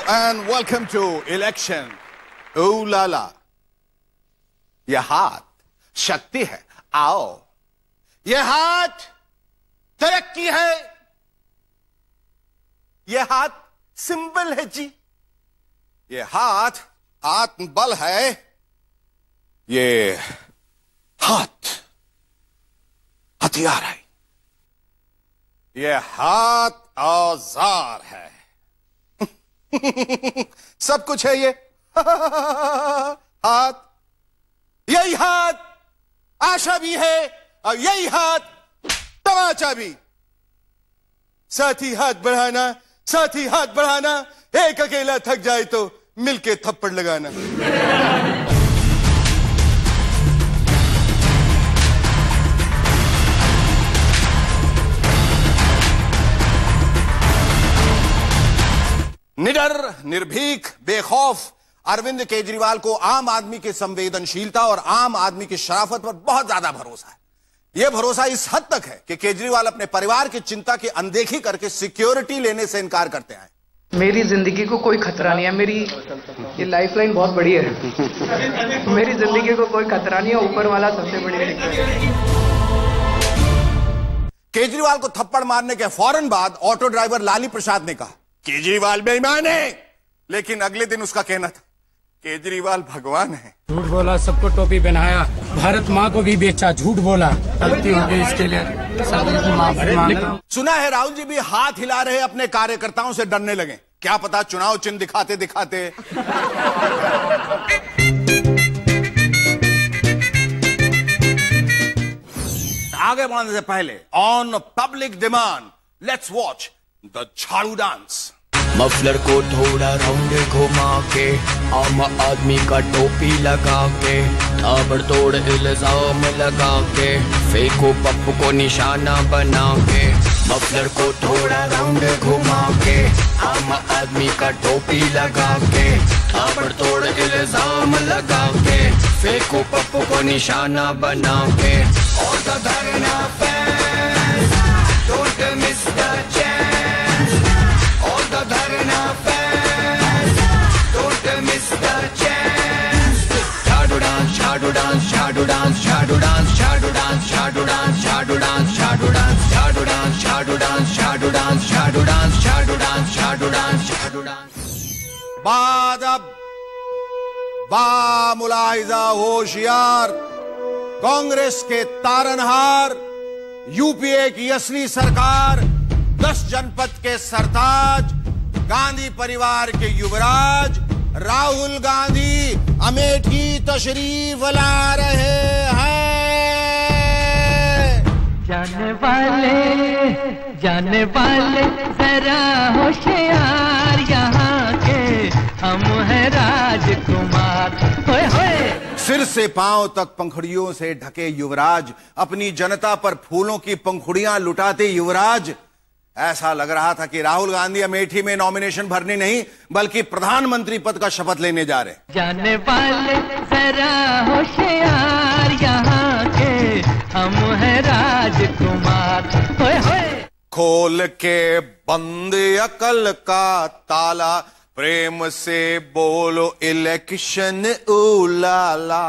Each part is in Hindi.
and welcome to election. Ooh la la. यह हाथ शक्ति है, आओ. यह हाथ तरक्की है. यह हाथ सिंबल है जी. यह हाथ आत्मबल है. ये हाथ हथियार है. यह हाथ औजार है. सब कुछ है ये हाथ. यही हाथ आशा भी है और यही हाथ तमाचा भी. साथी हाथ बढ़ाना, साथी हाथ बढ़ाना. एक अकेला थक जाए तो मिलके थप्पड़ लगाना. निडर, निर्भीक, बेखौफ अरविंद केजरीवाल को आम आदमी की संवेदनशीलता और आम आदमी की शराफत पर बहुत ज्यादा भरोसा है. यह भरोसा इस हद तक है कि केजरीवाल अपने परिवार की चिंता की अनदेखी करके सिक्योरिटी लेने से इनकार करते हैं. मेरी जिंदगी को कोई खतरा नहीं है. मेरी ये लाइफलाइन बहुत बड़ी है. मेरी जिंदगी को कोई खतरा नहीं है. ऊपर वाला सबसे बड़ी है. केजरीवाल को थप्पड़ मारने के फौरन बाद ऑटो ड्राइवर लाली प्रसाद ने कहा केजरीवाल बेईमान है. लेकिन अगले दिन उसका कहना था केजरीवाल भगवान है. झूठ बोला, सबको टोपी पहनाया, भारत माँ को भी बेचा, झूठ बोला. गलती हो गई, इसके लिए माफी मांगा. सुना है राहुल जी भी हाथ हिला रहे अपने कार्यकर्ताओं से डरने लगे. क्या पता चुनाव चिन्ह दिखाते दिखाते. आगे बढ़ने से पहले on public demand let's watch the झाड़ू डांस. मफलर को थोड़ा राउंड घुमा के, आम आदमी का टोपी लगा के, ताबड़तोड़ इल्जाम लगा के, फेंको पप्पू को निशाना बना के. मफलर को थोड़ा राउंड घुमा के, आम आदमी का टोपी लगा के, ताबड़तोड़ इल्जाम लगा के, फेंको पप्पू को निशाना बना के. और द धरना fans, don't miss the chance. All the Dharna fans, don't miss the chance. Chadu dance, chadu dance, chadu dance, chadu dance, chadu dance, chadu dance, chadu dance, chadu dance, chadu dance, chadu dance, chadu dance, chadu dance, chadu dance, chadu dance, chadu dance. बादब बा मुलाहिजा होशियार. कांग्रेस के तारनहार, यूपीए की असली सरकार, 10 जनपद के सरताज, गांधी परिवार के युवराज राहुल गांधी अमेठी तशरीफ ला रहे हैं. जाने वाले जरा होशियार, यहाँ के हम हैं राजकुमार. होए होए. सिर से पांव तक पंखुड़ियों से ढके युवराज, अपनी जनता पर फूलों की पंखुड़ियां लुटाते युवराज. ऐसा लग रहा था कि राहुल गांधी अमेठी में नॉमिनेशन भरने नहीं बल्कि प्रधानमंत्री पद का शपथ लेने जा रहे. जाने वाले जरा होशियार, यहाँ के हम हैं राजकुमार. होए होए. खोल के बंद अकल का ताला, प्रेम से बोलो इलेक्शन उलाला.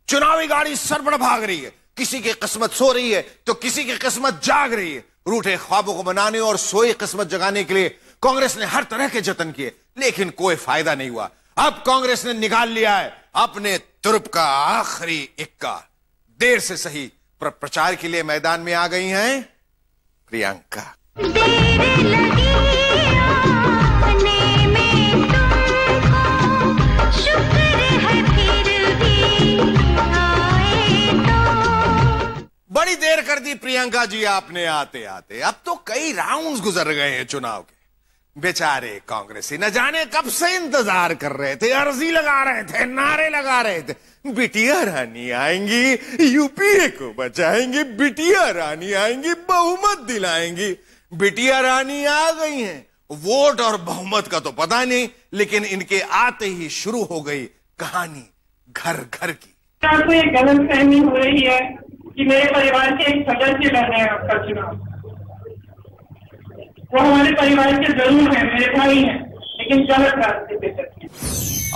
चुनावी गाड़ी सरबड़ भाग रही है. किसी की किस्मत सो रही है तो किसी की किस्मत जाग रही है. रूठे ख्वाबों को बनाने और सोई किस्मत जगाने के लिए कांग्रेस ने हर तरह के जतन किए लेकिन कोई फायदा नहीं हुआ. अब कांग्रेस ने निकाल लिया है अपने तुरुप का आखिरी इक्का. देर से सही पर प्रचार के लिए मैदान में आ गई हैं प्रियंका. बड़ी देर कर दी प्रियंका जी आपने आते आते. अब तो कई राउंड्स गुजर गए हैं चुनाव के. बेचारे कांग्रेसी न जाने कब से इंतजार कर रहे थे, अर्जी लगा रहे थे, नारे लगा रहे थे. बिटिया रानी आएंगी, यूपीए को बचाएंगी, बिटिया रानी आएंगी, बहुमत दिलाएंगी. बिटिया रानी आ गई हैं. वोट और बहुमत का तो पता नहीं लेकिन इनके आते ही शुरू हो गई कहानी घर घर की. आपको एक गलतफहमी हो रही है कि मेरे परिवार के एक सदस्य लड़ रहे हैं आपका चुनाव. वो हमारे परिवार के जरूर हैं, मेरे भाई हैं, लेकिन गलत रास्ते पे चलती है।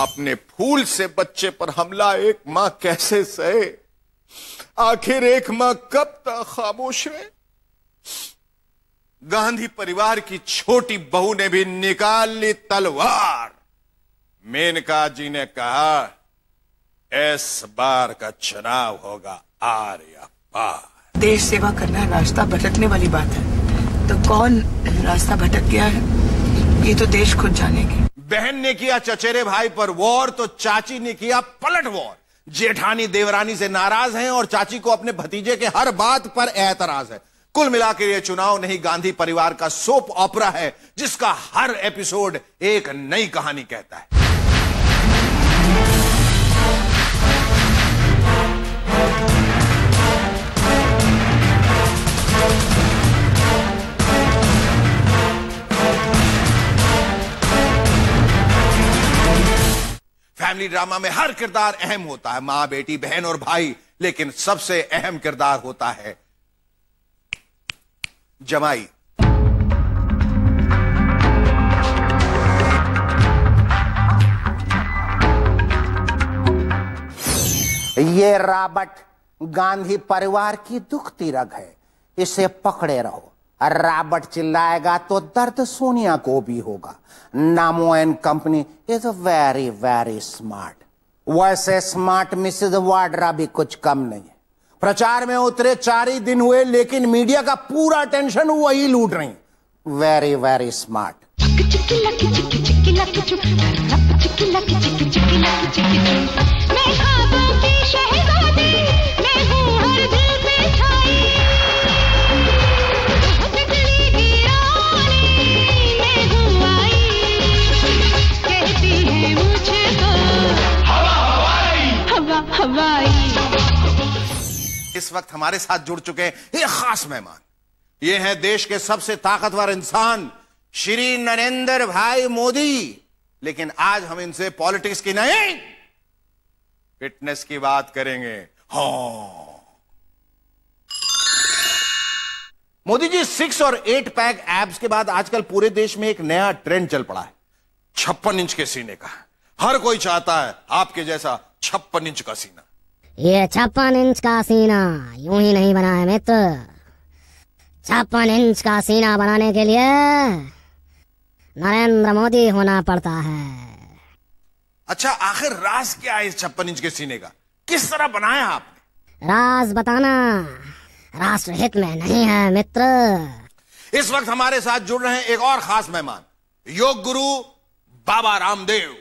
अपने फूल से बच्चे पर हमला एक मां कैसे सहे? आखिर एक मां कब तक खामोश रहे? गांधी परिवार की छोटी बहू ने भी निकाल ली तलवार। मेनका जी ने कहा, इस बार का चुनाव होगा आर या पार। देश सेवा करना रास्ता भटकने वाली बात है, तो कौन रास्ता भटक गया है ये तो देश खुद जानेगी। बहन ने किया चचेरे भाई पर वॉर तो चाची ने किया पलट वॉर। जेठानी देवरानी से नाराज हैं और चाची को अपने भतीजे के हर बात पर एतराज है। कुल मिलाकर यह चुनाव नहीं, गांधी परिवार का सोप ऑपरा है, जिसका हर एपिसोड एक नई कहानी कहता है। फैमिली ड्रामा में हर किरदार अहम होता है, मां, बेटी, बहन और भाई, लेकिन सबसे अहम किरदार होता है जमाई। ये रॉबर्ट गांधी परिवार की दुखती रग है, इसे पकड़े रहो। रॉबर्ट चिल्लाएगा तो दर्द सोनिया को भी होगा। नामो and company is very very smart. वैसे स्मार्ट मिसेज वाड्रा भी कुछ कम नहीं है। प्रचार में उतरे 4 ही दिन हुए, लेकिन मीडिया का पूरा टेंशन वही लूट रही। Very very smart. इस वक्त हमारे साथ जुड़ चुके हैं एक खास मेहमान। ये हैं देश के सबसे ताकतवर इंसान श्री नरेंद्र भाई मोदी। लेकिन आज हम इनसे पॉलिटिक्स की नहीं, फिटनेस की बात करेंगे। हाँ, मोदी जी 6 और 8 पैक एब्स के बाद आजकल पूरे देश में एक नया ट्रेंड चल पड़ा है, 56 इंच के सीने का। हर कोई चाहता है आपके जैसा 56 इंच का सीना। ये 56 इंच का सीना यूं ही नहीं बना है मित्र। 56 इंच का सीना बनाने के लिए नरेंद्र मोदी होना पड़ता है। अच्छा, आखिर राज क्या है इस 56 इंच के सीने का? किस तरह बनाया आपने? राज बताना राष्ट्रहित में नहीं है मित्र। इस वक्त हमारे साथ जुड़ रहे हैं एक और खास मेहमान, योग गुरु बाबा रामदेव।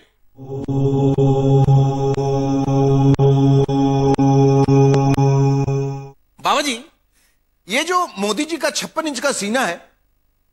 बाबा जी, ये जो मोदी जी का 56 इंच का सीना है,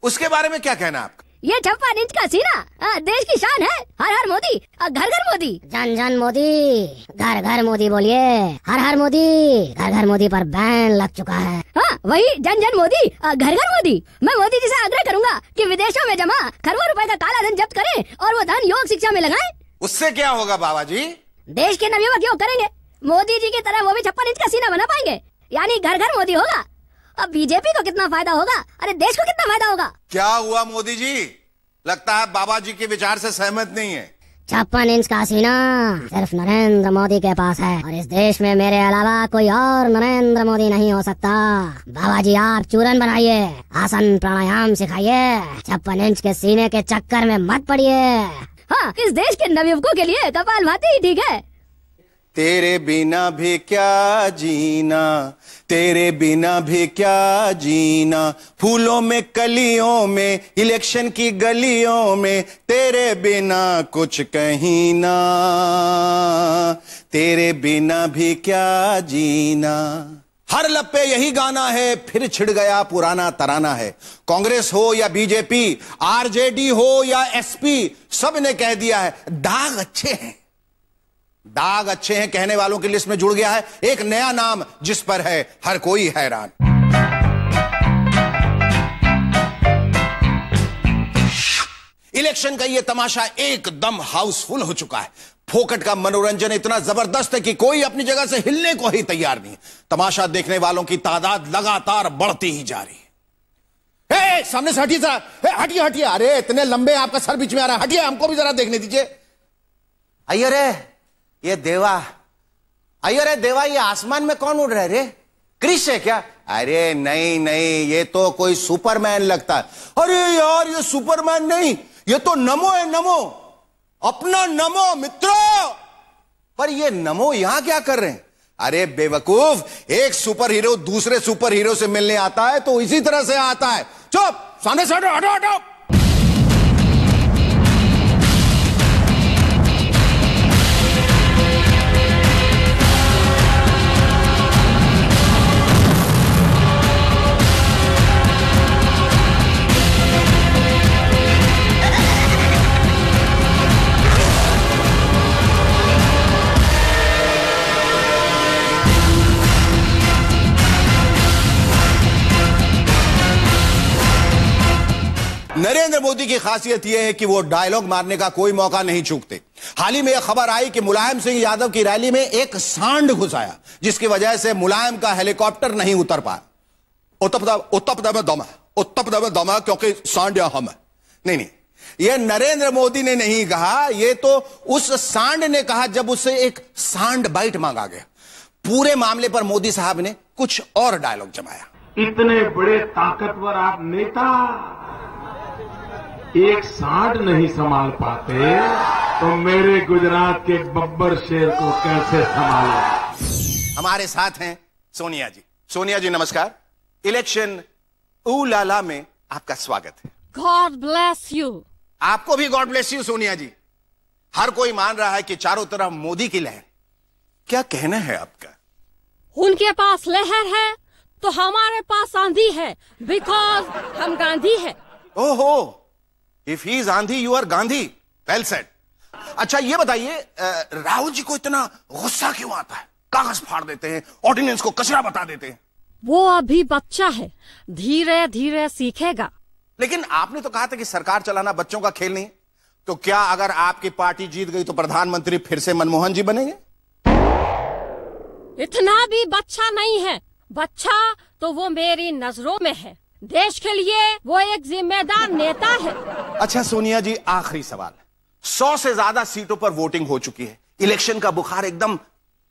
उसके बारे में क्या कहना है आपका? ये 56 इंच का सीना देश की शान है। हर हर मोदी, घर घर मोदी, जन जन मोदी, घर घर मोदी बोलिए। हर हर मोदी, घर घर मोदी पर बैन लग चुका है। हाँ, वही जन जन मोदी, घर घर मोदी। मैं मोदी जी से आग्रह करूंगा कि विदेशों में जमा खरबों रुपए का काला धन जब्त करें और वो धन योग शिक्षा में लगाएं। उससे क्या होगा बाबा जी? देश के नवयुवक योग करेंगे, मोदी जी की तरह वो भी 56 इंच का सीना बना पाएंगे, यानी घर घर मोदी होगा। अब बीजेपी को कितना फायदा होगा, अरे देश को कितना फायदा होगा। क्या हुआ मोदी जी? लगता है बाबा जी के विचार से सहमत नहीं है। 56 इंच का सीना सिर्फ नरेंद्र मोदी के पास है और इस देश में मेरे अलावा कोई और नरेंद्र मोदी नहीं हो सकता। बाबा जी, आप चूरन बनाइए, आसन प्राणायाम सिखाइए, 56 इंच के सीने के चक्कर में मत पड़िए। हाँ, इस देश के नवयुवकों के लिए कपालभाति ही ठीक है। तेरे बिना भी क्या जीना, तेरे बिना भी क्या जीना, फूलों में कलियों में, इलेक्शन की गलियों में, तेरे बिना कुछ कहीं ना, तेरे बिना भी क्या जीना। हर लप्पे यही गाना है, फिर छिड़ गया पुराना तराना है। कांग्रेस हो या बीजेपी, आरजेडी हो या एसपी, सब ने कह दिया है दाग अच्छे हैं। दाग अच्छे हैं कहने वालों की लिस्ट में जुड़ गया है एक नया नाम, जिस पर है हर कोई हैरान। इलेक्शन का यह तमाशा एकदम हाउसफुल हो चुका है। फोकट का मनोरंजन इतना जबरदस्त है कि कोई अपनी जगह से हिलने को ही तैयार नहीं। तमाशा देखने वालों की तादाद लगातार बढ़ती ही जा रही है। सामने से हटिए जरा, हटिए हटिए। अरे इतने लंबे आपका सर बीच में आ रहा है, हटिए, हमको भी जरा देखने दीजिए। अय्यर ये देवा, अय्यर देवा, ये आसमान में कौन उड़ रहा है रे? क्रिश है क्या? अरे नहीं नहीं, ये तो कोई सुपरमैन लगता है। अरे यार ये सुपरमैन नहीं, ये तो नमो है, नमो, अपना नमो मित्रों। पर ये नमो यहां क्या कर रहे हैं? अरे बेवकूफ, एक सुपर हीरो दूसरे सुपर हीरो से मिलने आता है तो इसी तरह से आता है। चुप, सामने से हटो हटो हटो। नरेंद्र मोदी की खासियत यह है कि वो डायलॉग मारने का कोई मौका नहीं चूकते। हाल ही में यह खबर आई कि मुलायम सिंह यादव की रैली में एक सांड घुस आया, जिसकी वजह से मुलायम का हेलीकॉप्टर नहीं उतर पाया। उत्तर में दम है क्योंकि सांड या हम है। नहीं नहीं, यह नरेंद्र मोदी ने नहीं कहा, यह तो उस सांड ने कहा जब उससे एक सांड बाइट मांगा गया। पूरे मामले पर मोदी साहब ने कुछ और डायलॉग जमाया। इतने बड़े ताकतवर आप नेता एक सांड नहीं संभाल पाते तो मेरे गुजरात के बब्बर शेर को कैसे संभाले? हमारे साथ हैं सोनिया जी। सोनिया जी नमस्कार। इलेक्शन ऊ लाला में आपका स्वागत है। God bless you. आपको भी गॉड ब्लेस यू सोनिया जी। हर कोई मान रहा है कि चारों तरफ मोदी की लहर, क्या कहना है आपका? उनके पास लहर है तो हमारे पास आंधी है, बिकॉज हम गांधी है। ओहो, इफ ही इज आंधी you are Gandhi. Well said. अच्छा ये बताइए, राहुल जी को इतना गुस्सा क्यों आता है? कागज फाड़ देते हैं, ऑर्डिनेंस को कचरा बता देते हैं। वो अभी बच्चा है, धीरे धीरे सीखेगा। लेकिन आपने तो कहा था कि सरकार चलाना बच्चों का खेल नहीं। तो क्या अगर आपकी पार्टी जीत गई तो प्रधानमंत्री फिर से मनमोहन जी बनेंगे? इतना भी बच्चा नहीं है, बच्चा तो वो मेरी नजरों में है। देश के लिए वो एक जिम्मेदार नेता है। अच्छा सोनिया जी, आखिरी सवाल। 100 से ज्यादा सीटों पर वोटिंग हो चुकी है, इलेक्शन का बुखार एकदम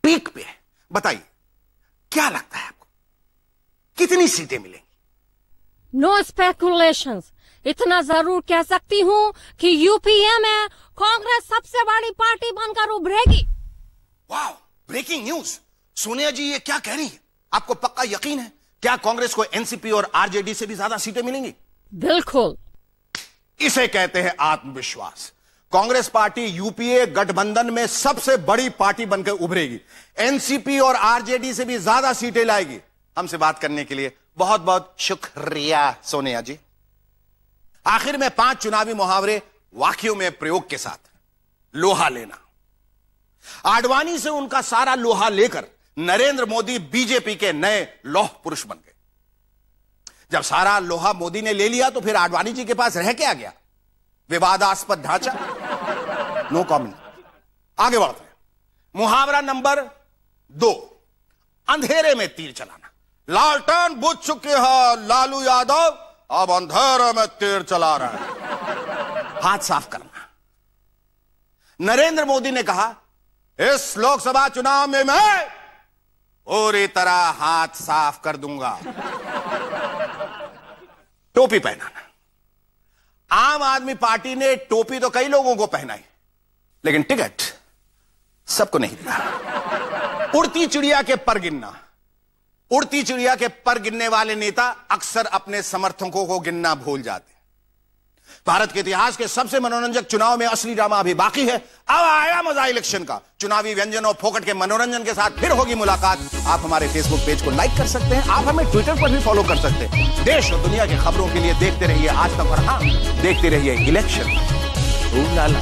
पीक पे है। बताइए क्या लगता है आपको, कितनी सीटें मिलेंगी? नो स्पेकुलेशंस, इतना जरूर कह सकती हूँ कि यूपीए में कांग्रेस सबसे बड़ी पार्टी बनकर उभरेगी। वाह, ब्रेकिंग न्यूज। सोनिया जी ये क्या कह रही है? आपको पक्का यकीन है? क्या कांग्रेस को एनसीपी और आरजेडी से भी ज्यादा सीटें मिलेंगी? बिल्कुल। इसे कहते हैं आत्मविश्वास। कांग्रेस पार्टी यूपीए गठबंधन में सबसे बड़ी पार्टी बनकर उभरेगी, एनसीपी और आरजेडी से भी ज्यादा सीटें लाएगी। हमसे बात करने के लिए बहुत बहुत शुक्रिया सोनिया जी। आखिर में 5 चुनावी मुहावरे वाक्यों में प्रयोग के साथ। लोहा लेना। आडवाणी से उनका सारा लोहा लेकर नरेंद्र मोदी बीजेपी के नए लौह पुरुष बन गए। जब सारा लोहा मोदी ने ले लिया तो फिर आडवाणी जी के पास रह क्या गया? विवादास्पद ढांचा। No comment. आगे बढ़ते हैं। मुहावरा नंबर 2, अंधेरे में तीर चलाना। लालटेन बुझ चुके हैं लालू यादव, अब अंधेरे में तीर चला रहा है। हाथ साफ करना। नरेंद्र मोदी ने कहा, इस लोकसभा चुनाव में मैं पूरी तरह हाथ साफ कर दूंगा। टोपी पहनाना। आम आदमी पार्टी ने टोपी तो कई लोगों को पहनाई, लेकिन टिकट सबको नहीं दिया। उड़ती चिड़िया के पर गिनना। उड़ती चिड़िया के पर गिनने वाले नेता अक्सर अपने समर्थकों को गिनना भूल जाते। भारत के इतिहास के सबसे मनोरंजक चुनाव में असली ड्रामा अभी बाकी है। अब आया मजा इलेक्शन का। चुनावी व्यंजन और फोकट के मनोरंजन के साथ फिर होगी मुलाकात। आप हमारे फेसबुक पेज को लाइक कर सकते हैं, आप हमें ट्विटर पर भी फॉलो कर सकते हैं। देश और दुनिया की खबरों के लिए देखते रहिए आज तक, और हाँ, देखते रहिए इलेक्शन ऊ लाला।